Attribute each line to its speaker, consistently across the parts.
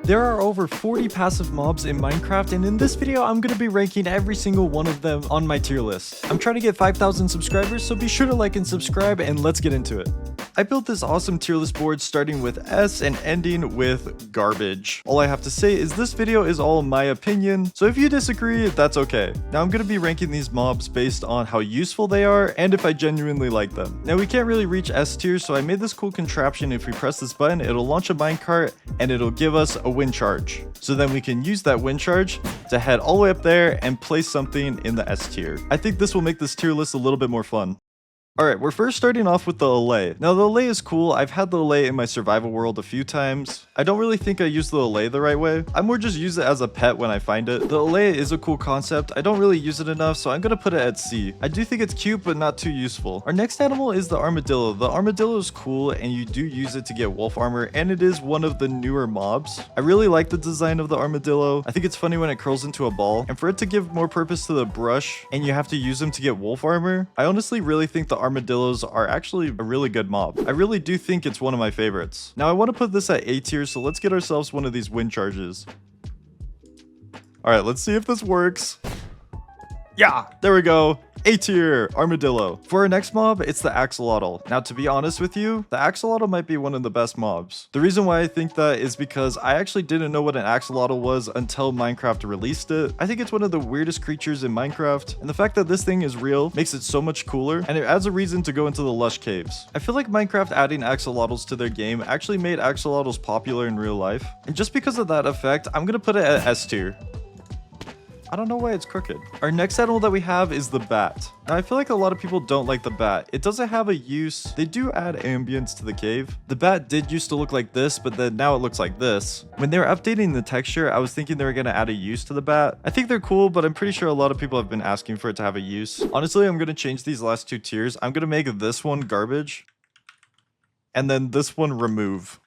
Speaker 1: There are over 40 passive mobs in Minecraft, and in this video I'm going to be ranking every single one of them on my tier list. I'm trying to get 5,000 subscribers, so be sure to like and subscribe, and let's get into it. I built this awesome tier list board starting with S and ending with garbage. All I have to say is this video is all my opinion, so if you disagree, that's okay. Now I'm going to be ranking these mobs based on how useful they are and if I genuinely like them. Now we can't really reach S tier, so I made this cool contraption. If we press this button, it'll launch a minecart and it'll give us a wind charge. So then we can use that wind charge to head all the way up there and place something in the S tier. I think this will make this tier list a little bit more fun. Alright, we're first starting off with the Allay. Now the Allay is cool. I've had the Allay in my survival world a few times. I don't really think I use the Allay the right way. I more just use it as a pet when I find it. The Allay is a cool concept. I don't really use it enough, so I'm gonna put it at C. I do think it's cute, but not too useful. Our next animal is the Armadillo. The Armadillo is cool, and you do use it to get wolf armor, and it is one of the newer mobs. I really like the design of the Armadillo. I think it's funny when it curls into a ball, and for it to give more purpose to the brush, and you have to use them to get wolf armor, I honestly really think the Armadillos are actually a really good mob. I really do think it's one of my favorites. Now I want to put this at A tier, so let's get ourselves one of these wind charges. Alright, let's see if this works. Yeah, there we go. A tier, Armadillo. For our next mob, it's the Axolotl. Now, to be honest with you, the Axolotl might be one of the best mobs. The reason why I think that is because I actually didn't know what an Axolotl was until Minecraft released it. I think it's one of the weirdest creatures in Minecraft, and the fact that this thing is real makes it so much cooler, and it adds a reason to go into the lush caves. I feel like Minecraft adding Axolotls to their game actually made Axolotls popular in real life, and just because of that effect, I'm gonna put it at S tier. I don't know why it's crooked. Our next animal that we have is the bat. Now, I feel like a lot of people don't like the bat. It doesn't have a use. They do add ambience to the cave. The bat did used to look like this, but then now it looks like this. When they were updating the texture, I was thinking they were going to add a use to the bat. I think they're cool, but I'm pretty sure a lot of people have been asking for it to have a use. Honestly, I'm going to change these last two tiers. I'm going to make this one garbage, and then this one remove.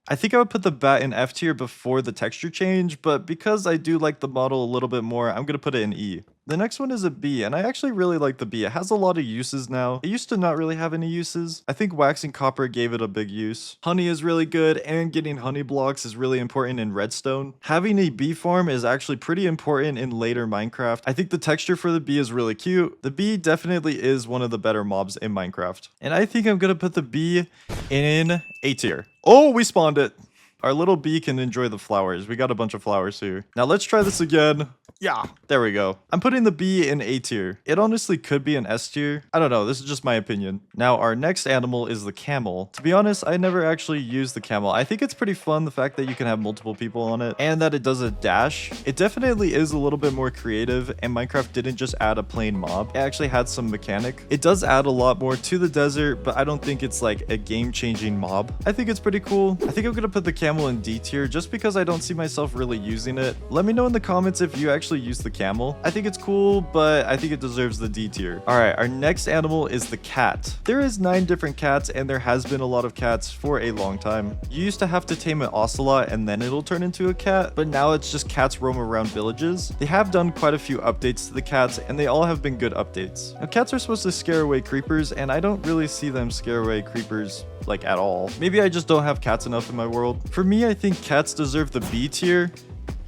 Speaker 1: I think I would put the bat in F tier before the texture change, but because I do like the model a little bit more, I'm going to put it in E. The next one is a bee, and I actually really like the bee. It has a lot of uses now. It used to not really have any uses. I think waxing copper gave it a big use. Honey is really good, and getting honey blocks is really important in redstone. Having a bee farm is actually pretty important in later Minecraft. I think the texture for the bee is really cute. The bee definitely is one of the better mobs in Minecraft. And I think I'm gonna put the bee in A tier. Oh, we spawned it. Our little bee can enjoy the flowers. We got a bunch of flowers here. Now let's try this again. Yeah, there we go. I'm putting the bee in A tier. It honestly could be an S tier. I don't know. This is just my opinion. Now our next animal is the camel. To be honest, I never actually used the camel. I think it's pretty fun, the fact that you can have multiple people on it and that it does a dash. It definitely is a little bit more creative, and Minecraft didn't just add a plain mob. It actually had some mechanic. It does add a lot more to the desert, but I don't think it's like a game-changing mob. I think it's pretty cool. I think I'm gonna put the camel in D tier just because I don't see myself really using it. Let me know in the comments if you actually use the camel. I think it's cool, but I think it deserves the D tier. All right, our next animal is the cat. There is 9 different cats, and there has been a lot of cats for a long time. You used to have to tame an ocelot and then it'll turn into a cat, but now it's just cats roam around villages. They have done quite a few updates to the cats, and they all have been good updates. Now, cats are supposed to scare away creepers, and I don't really see them scare away creepers like at all. Maybe I just don't have cats enough in my world. For me, I think cats deserve the B tier.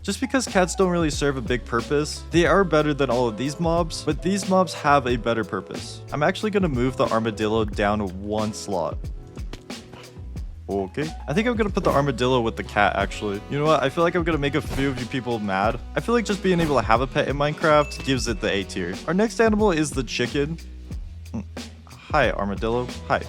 Speaker 1: Just because cats don't really serve a big purpose. They are better than all of these mobs, but these mobs have a better purpose. I'm actually going to move the armadillo down 1 slot. Okay. I think I'm going to put the armadillo with the cat, actually. You know what? I feel like I'm going to make a few of you people mad. I feel like just being able to have a pet in Minecraft gives it the A tier. Our next animal is the chicken. Hi, armadillo. Hi.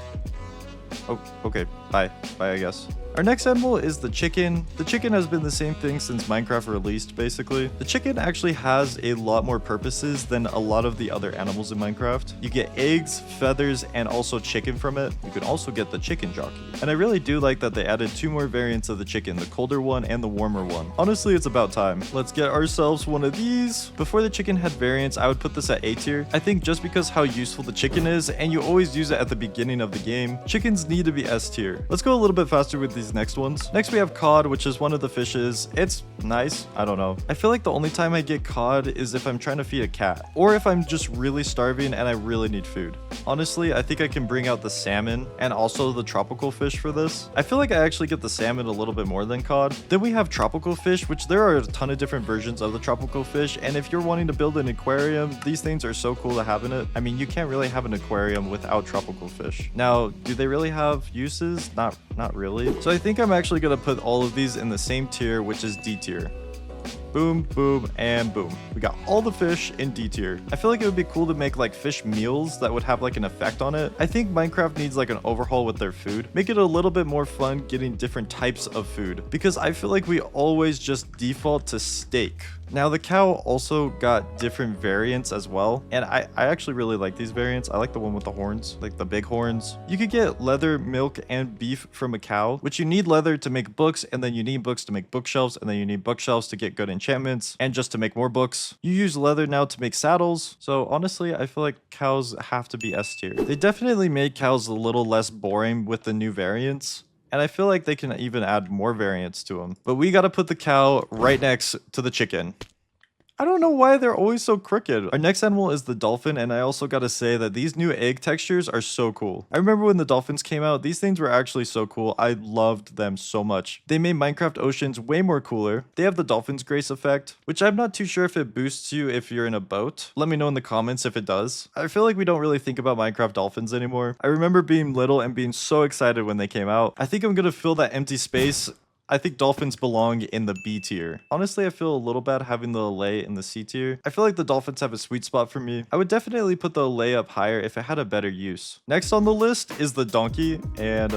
Speaker 1: Oh, okay. Bye. Bye, I guess. Our next animal is the chicken. The chicken has been the same thing since Minecraft released, basically. The chicken actually has a lot more purposes than a lot of the other animals in Minecraft. You get eggs, feathers, and also chicken from it. You can also get the chicken jockey. And I really do like that they added 2 more variants of the chicken, the colder one and the warmer one. Honestly, it's about time. Let's get ourselves one of these. Before the chicken had variants, I would put this at A tier. I think just because how useful the chicken is, and you always use it at the beginning of the game, chickens need to be S tier. Let's go a little bit faster with these these next ones. Next we have cod, which is one of the fishes. It's nice. I don't know. I feel like the only time I get cod is if I'm trying to feed a cat, or if I'm just really starving and I really need food. Honestly, I think I can bring out the salmon and also the tropical fish for this. I feel like I actually get the salmon a little bit more than cod. Then we have tropical fish, which there are a ton of different versions of the tropical fish, and if you're wanting to build an aquarium, these things are so cool to have in it. I mean, you can't really have an aquarium without tropical fish. Now, do they really have uses? Not really. So I think I'm actually gonna put all of these in the same tier, which is D tier. Boom, boom, and boom. We got all the fish in D tier. I feel like it would be cool to make like fish meals that would have like an effect on it. I think Minecraft needs like an overhaul with their food. Make it a little bit more fun getting different types of food, because I feel like we always just default to steak. Now the cow also got different variants as well, and I actually really like these variants. I like the one with the horns, like the big horns. You could get leather, milk, and beef from a cow, which you need leather to make books, and then you need books to make bookshelves, and then you need bookshelves to get good enchantments, and just to make more books. You use leather now to make saddles, so honestly I feel like cows have to be S tier. They definitely made cows a little less boring with the new variants, and I feel like they can even add more variants to them. But we gotta put the cow right next to the chicken. I don't know why they're always so crooked. Our next animal is the dolphin, and I also gotta say that these new egg textures are so cool. I remember when the dolphins came out, these things were actually so cool. I loved them so much. They made Minecraft oceans way more cooler. They have the dolphin's grace effect, which I'm not too sure if it boosts you if you're in a boat. Let me know in the comments if it does. I feel like we don't really think about Minecraft dolphins anymore. I remember being little and being so excited when they came out. I think I'm gonna fill that empty space. I think dolphins belong in the B tier. Honestly, I feel a little bad having the Olay in the C tier. I feel like the dolphins have a sweet spot for me. I would definitely put the Olay up higher if it had a better use. Next on the list is the donkey, and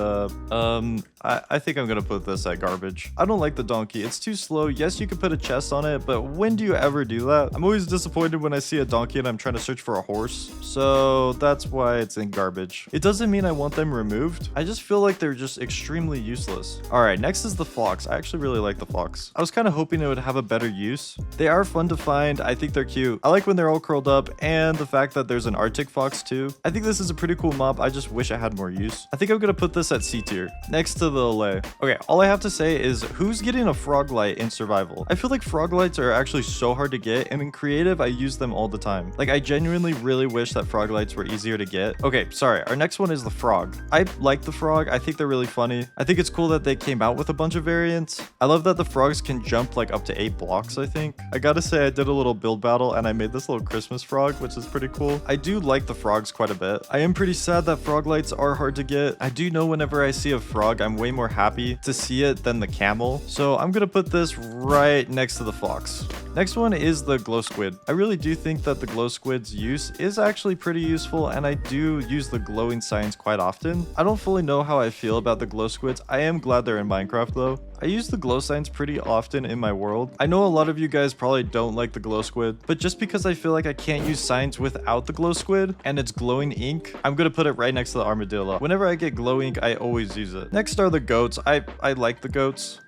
Speaker 1: I think I'm gonna put this at garbage. I don't like the donkey. It's too slow. Yes, you could put a chest on it, but when do you ever do that? I'm always disappointed when I see a donkey and I'm trying to search for a horse. So that's why it's in garbage. It doesn't mean I want them removed. I just feel like they're just extremely useless. All right, next is the fox. I actually really like the fox. I was kind of hoping it would have a better use. They are fun to find. I think they're cute. I like when they're all curled up, and the fact that there's an Arctic fox too. I think this is a pretty cool mob. I just wish I had more use. I think I'm gonna put this at C tier, next to the Olay. Okay, all I have to say is, who's getting a frog light in survival? I feel like frog lights are actually so hard to get, and in creative I use them all the time. Like, I genuinely really wish that frog lights were easier to get. Okay, sorry, our next one is the frog. I like the frog. I think they're really funny. I think it's cool that they came out with a bunch of variants. I love that the frogs can jump like up to 8 blocks, I think. I gotta say, I did a little build battle and I made this little Christmas frog, which is pretty cool. I do like the frogs quite a bit. I am pretty sad that frog lights are hard to get. I do know whenever I see a frog, I'm way more happy to see it than the camel. So I'm gonna put this right next to the fox. Next one is the glow squid. I really do think that the glow squid's use is actually pretty useful, and I do use the glowing signs quite often. I don't fully know how I feel about the glow squids. I am glad they're in Minecraft though. I use the glow signs pretty often in my world. I know a lot of you guys probably don't like the glow squid, but just because I feel like I can't use signs without the glow squid and it's glowing ink, I'm gonna put it right next to the armadillo. Whenever I get glow ink, I always use it. Next are the goats. I like the goats.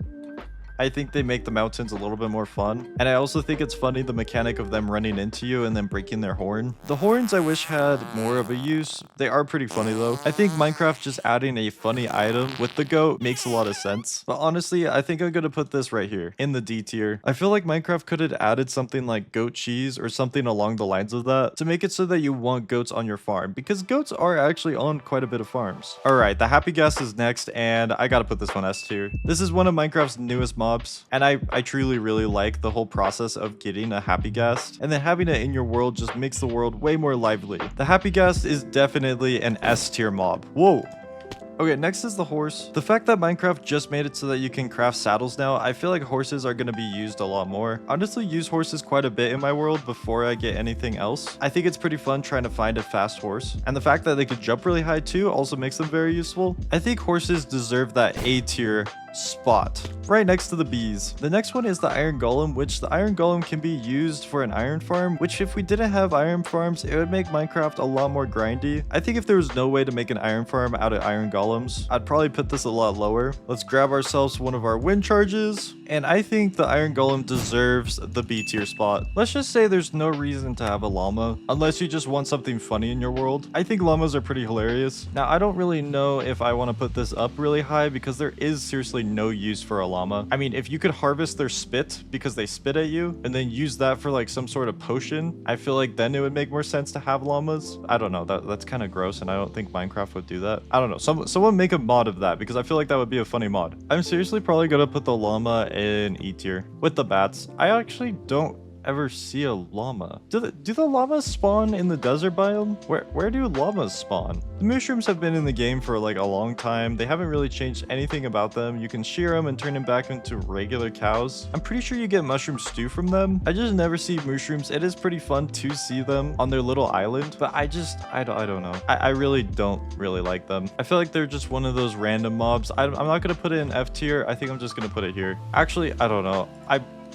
Speaker 1: I think they make the mountains a little bit more fun. And I also think it's funny the mechanic of them running into you and then breaking their horn. The horns I wish had more of a use. They are pretty funny though. I think Minecraft just adding a funny item with the goat makes a lot of sense. But honestly, I think I'm gonna put this right here in the D tier. I feel like Minecraft could have added something like goat cheese or something along the lines of that to make it so that you want goats on your farm, because goats are actually on quite a bit of farms. All right, the happy gas is next, and I gotta put this one S tier. This is one of Minecraft's newest mobs, and I truly really like the whole process of getting a happy ghast, and then having it in your world just makes the world way more lively. The happy ghast is definitely an S tier mob. Whoa. Okay, next is the horse. The fact that Minecraft just made it so that you can craft saddles now, I feel like horses are going to be used a lot more. I honestly use horses quite a bit in my world before I get anything else. I think it's pretty fun trying to find a fast horse. And the fact that they could jump really high too also makes them very useful. I think horses deserve that A tier spot right next to the bees. The next one is the iron golem, which the iron golem can be used for an iron farm, which if we didn't have iron farms, it would make Minecraft a lot more grindy. I think if there was no way to make an iron farm out of iron golems, I'd probably put this a lot lower. Let's grab ourselves one of our wind charges, and I think the iron golem deserves the B tier spot. Let's just say there's no reason to have a llama unless you just want something funny in your world. I think llamas are pretty hilarious. Now, I don't really know if I want to put this up really high because there is seriously no use for a llama. I mean, if you could harvest their spit because they spit at you and then use that for like some sort of potion, I feel like then it would make more sense to have llamas. I don't know, that's kind of gross, and I don't think Minecraft would do that. I don't know, someone make a mod of that because I feel like that would be a funny mod. I'm seriously probably gonna put the llama in E tier with the bats. I actually don't ever see a llama. Do the llamas spawn in the desert biome? Where do llamas spawn? The mushrooms have been in the game for like a long time. They haven't really changed anything about them. You can shear them and turn them back into regular cows. I'm pretty sure you get mushroom stew from them. I just never see mushrooms. It is pretty fun to see them on their little island, but I don't know. I really don't really like them. I feel like they're just one of those random mobs. I'm not gonna put it in F tier. I think I'm just gonna put it here. Actually, I don't know.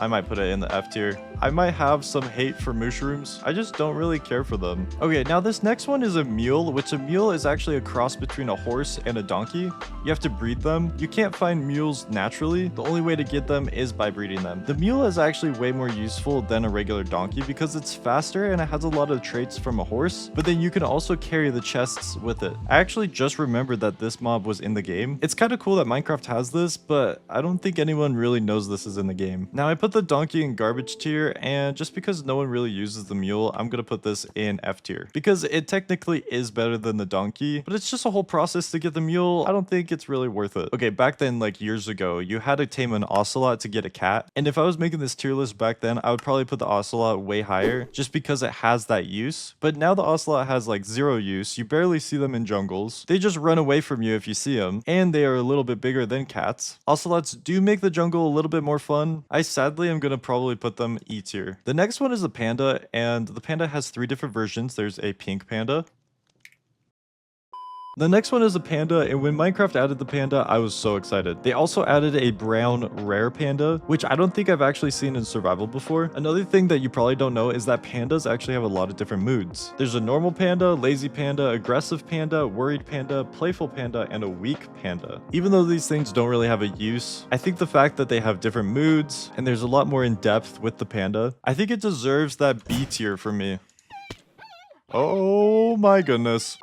Speaker 1: I might put it in the F tier. I might have some hate for mushrooms. I just don't really care for them. Okay, now this next one is a mule, which a mule is actually a cross between a horse and a donkey. You have to breed them. You can't find mules naturally. The only way to get them is by breeding them. The mule is actually way more useful than a regular donkey because it's faster and it has a lot of traits from a horse, but then you can also carry the chests with it. I actually just remembered that this mob was in the game. It's kind of cool that Minecraft has this, but I don't think anyone really knows this is in the game. Now I put the donkey in garbage tier, and just because no one really uses the mule, I'm gonna put this in F tier because it technically is better than the donkey, but it's just a whole process to get the mule. I don't think it's really worth it. Okay, back then, like years ago, you had to tame an ocelot to get a cat, and if I was making this tier list back then, I would probably put the ocelot way higher just because it has that use. But now the ocelot has like 0 use. You barely see them in jungles. They just run away from you if you see them, and they are a little bit bigger than cats. Ocelots do make the jungle a little bit more fun. I sadly am gonna probably put them E tier. The next one is a panda, and the panda has 3 different versions. There's a pink panda. The next one is a panda, and when Minecraft added the panda, I was so excited. They also added a brown rare panda, which I don't think I've actually seen in survival before. Another thing that you probably don't know is that pandas actually have a lot of different moods. There's a normal panda, lazy panda, aggressive panda, worried panda, playful panda, and a weak panda. Even though these things don't really have a use, I think the fact that they have different moods and there's a lot more in depth with the panda, I think it deserves that B tier for me. Oh my goodness.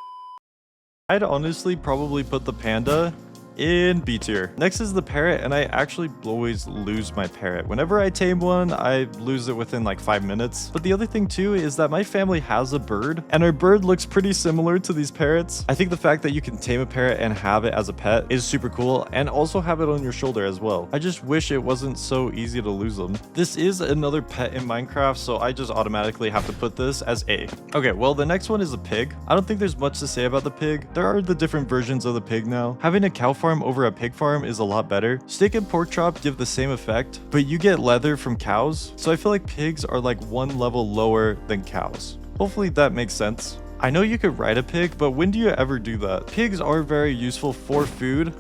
Speaker 1: I'd honestly probably put the panda in B tier. Next is the parrot, and I actually always lose my parrot. Whenever I tame one, I lose it within like 5 minutes. But the other thing too is that my family has a bird, and our bird looks pretty similar to these parrots. I think the fact that you can tame a parrot and have it as a pet is super cool, and also have it on your shoulder as well. I just wish it wasn't so easy to lose them. This is another pet in Minecraft, so I just automatically have to put this as A. Okay, well, the next one is a pig. I don't think there's much to say about the pig. There are the different versions of the pig now. Having a cow farm over a pig farm is a lot better. Steak and pork chop give the same effect, but you get leather from cows, so I feel like pigs are like 1 level lower than cows. Hopefully that makes sense. I know you could ride a pig, but when do you ever do that? Pigs are very useful for food.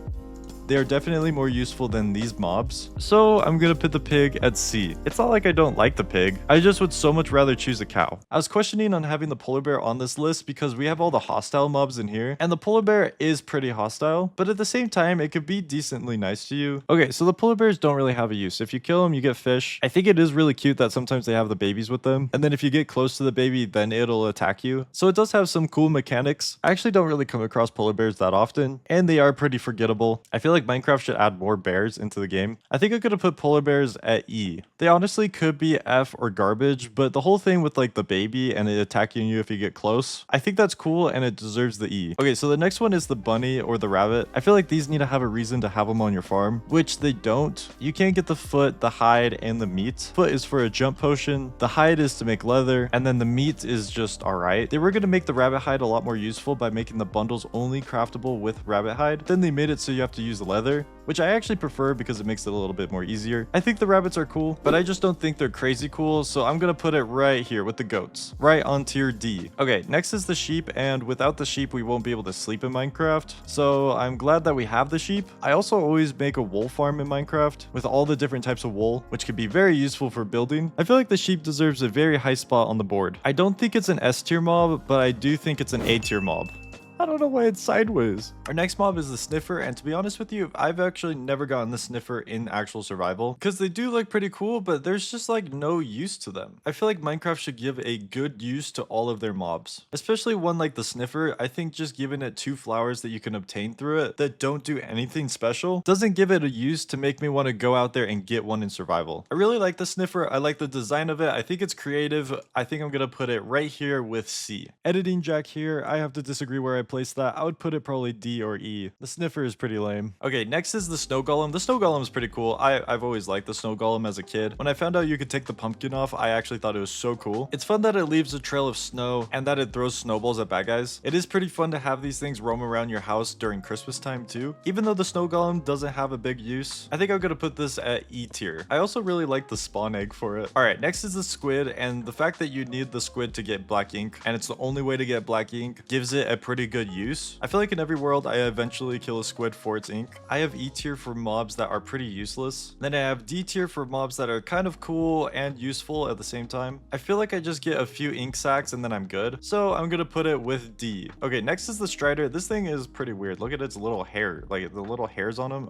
Speaker 1: They are definitely more useful than these mobs, so I'm gonna put the pig at C. It's not like I don't like the pig, I just would so much rather choose a cow. I was questioning on having the polar bear on this list because we have all the hostile mobs in here, and the polar bear is pretty hostile, but at the same time, it could be decently nice to you. Okay, so the polar bears don't really have a use. If you kill them, you get fish. I think it is really cute that sometimes they have the babies with them, and then if you get close to the baby, then it'll attack you. So it does have some cool mechanics. I actually don't really come across polar bears that often, and they are pretty forgettable. I feel like Minecraft should add more bears into the game. I think I could have put polar bears at E. They honestly could be F or garbage, but the whole thing with like the baby and it attacking you if you get close, I think that's cool and it deserves the E. Okay, so the next one is the bunny or the rabbit. I feel like these need to have a reason to have them on your farm, which they don't. You can't get the foot, the hide, and the meat. Foot is for a jump potion, the hide is to make leather, and then the meat is just alright. They were going to make the rabbit hide a lot more useful by making the bundles only craftable with rabbit hide. Then they made it so you have to use leather, which I actually prefer because it makes it a little bit more easier. I think the rabbits are cool, but I just don't think they're crazy cool, so I'm gonna put it right here with the goats, right on tier D. Okay, next is the sheep, and without the sheep we won't be able to sleep in Minecraft, so I'm glad that we have the sheep. I also always make a wool farm in Minecraft with all the different types of wool, which can be very useful for building. I feel like the sheep deserves a very high spot on the board. I don't think it's an S tier mob, but I do think it's an A tier mob. I don't know why it's sideways. Our next mob is the sniffer, and to be honest with you, I've actually never gotten the sniffer in actual survival because they do look pretty cool, but there's just like no use to them. I feel like Minecraft should give a good use to all of their mobs, especially one like the sniffer. I think just giving it 2 flowers that you can obtain through it that don't do anything special doesn't give it a use to make me want to go out there and get one in survival. I really like the sniffer. I like the design of it. I think it's creative. I think I'm gonna put it right here with C. Editing Jack here, I have to disagree where I place that. I would put it probably D or E. The sniffer is pretty lame. Okay, next is the snow golem. The snow golem is pretty cool. I've always liked the snow golem as a kid. When I found out you could take the pumpkin off, I actually thought it was so cool. It's fun that it leaves a trail of snow and that it throws snowballs at bad guys. It is pretty fun to have these things roam around your house during Christmas time too. Even though the snow golem doesn't have a big use, I think I'm gonna put this at E tier. I also really like the spawn egg for it. Alright, next is the squid, and the fact that you need the squid to get black ink, and it's the only way to get black ink, gives it a pretty good use. I feel like in every world I eventually kill a squid for its ink. I have E tier for mobs that are pretty useless. Then I have D tier for mobs that are kind of cool and useful at the same time. I feel like I just get a few ink sacks and then I'm good. So I'm gonna put it with D. Okay, next is the strider. This thing is pretty weird. Look at its little hair. Like the little hairs on him.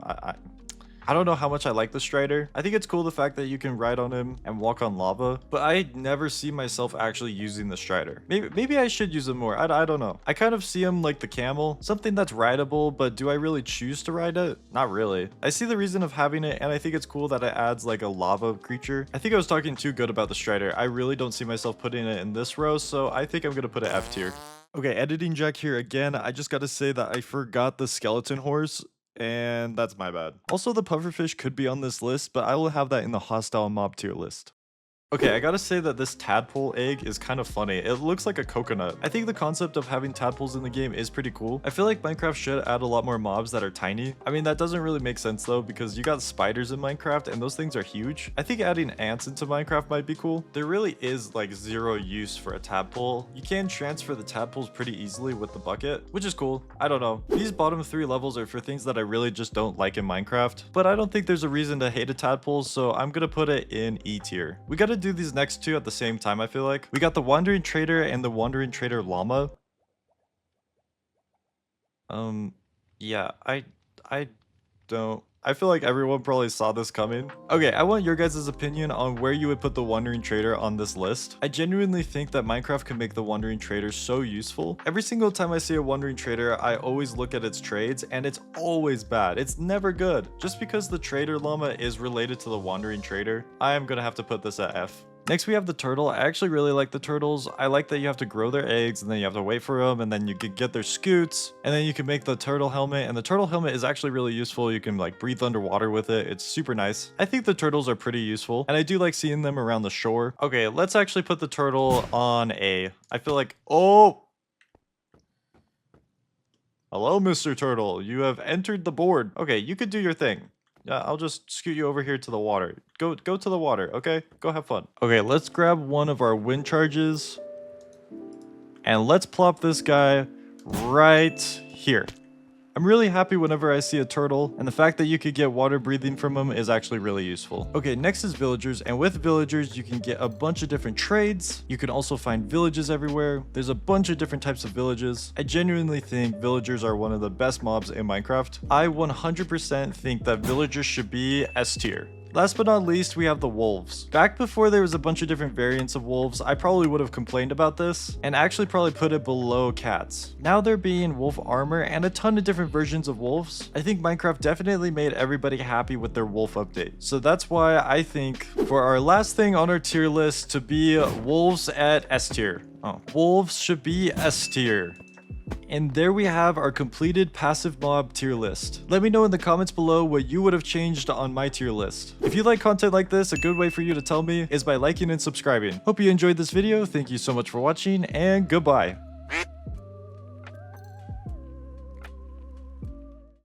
Speaker 1: I don't know how much I like the strider. I think it's cool the fact that you can ride on him and walk on lava, but I never see myself actually using the strider. Maybe I should use him more. I don't know. I kind of see him like the camel, something that's rideable, but do I really choose to ride it? Not really. I see the reason of having it, and I think it's cool that it adds like a lava creature. I think I was talking too good about the strider. I really don't see myself putting it in this row, so I think I'm gonna put it F tier. Okay, editing Jack here again. I just gotta say that I forgot the skeleton horse, and that's my bad. Also, the pufferfish could be on this list, but I will have that in the hostile mob tier list. Okay, I gotta say that this tadpole egg is kind of funny. It looks like a coconut. I think the concept of having tadpoles in the game is pretty cool. I feel like Minecraft should add a lot more mobs that are tiny. I mean, that doesn't really make sense though, because you got spiders in Minecraft and those things are huge. I think adding ants into Minecraft might be cool. There really is like 0 use for a tadpole. You can transfer the tadpoles pretty easily with the bucket, which is cool. I don't know. These bottom 3 levels are for things that I really just don't like in Minecraft, but I don't think there's a reason to hate a tadpole, so I'm gonna put it in E tier. We gotta do these next 2 at the same time. I feel like we got the wandering trader and the wandering trader llama. Yeah, I don't. I feel like everyone probably saw this coming. Okay, I want your guys' opinion on where you would put the wandering trader on this list. I genuinely think that Minecraft can make the wandering trader so useful. Every single time I see a wandering trader, I always look at its trades and it's always bad. It's never good. Just because the trader llama is related to the wandering trader, I am gonna have to put this at F. Next, we have the turtle. I actually really like the turtles. I like that you have to grow their eggs and then you have to wait for them and then you can get their scoots and then you can make the turtle helmet, and the turtle helmet is actually really useful. You can like breathe underwater with it. It's super nice. I think the turtles are pretty useful and I do like seeing them around the shore. Okay, let's actually put the turtle on A. I feel like, oh, hello, Mr. Turtle. You have entered the board. Okay, you could do your thing. Yeah, I'll just scoot you over here to the water. Go to the water, okay? Go have fun. Okay, let's grab one of our wind charges. And let's plop this guy right here. I'm really happy whenever I see a turtle, and the fact that you could get water breathing from them is actually really useful. Okay, next is villagers, and with villagers, you can get a bunch of different trades. You can also find villages everywhere. There's a bunch of different types of villages. I genuinely think villagers are one of the best mobs in Minecraft. I 100% think that villagers should be S tier. Last but not least, we have the wolves. Back before there was a bunch of different variants of wolves, I probably would have complained about this and actually probably put it below cats. Now there being wolf armor and a ton of different versions of wolves, I think Minecraft definitely made everybody happy with their wolf update. So that's why I think for our last thing on our tier list to be wolves at S tier. Oh, wolves should be S tier. And there we have our completed passive mob tier list. Let me know in the comments below what you would have changed on my tier list. If you like content like this, a good way for you to tell me is by liking and subscribing. Hope you enjoyed this video. Thank you so much for watching, and goodbye.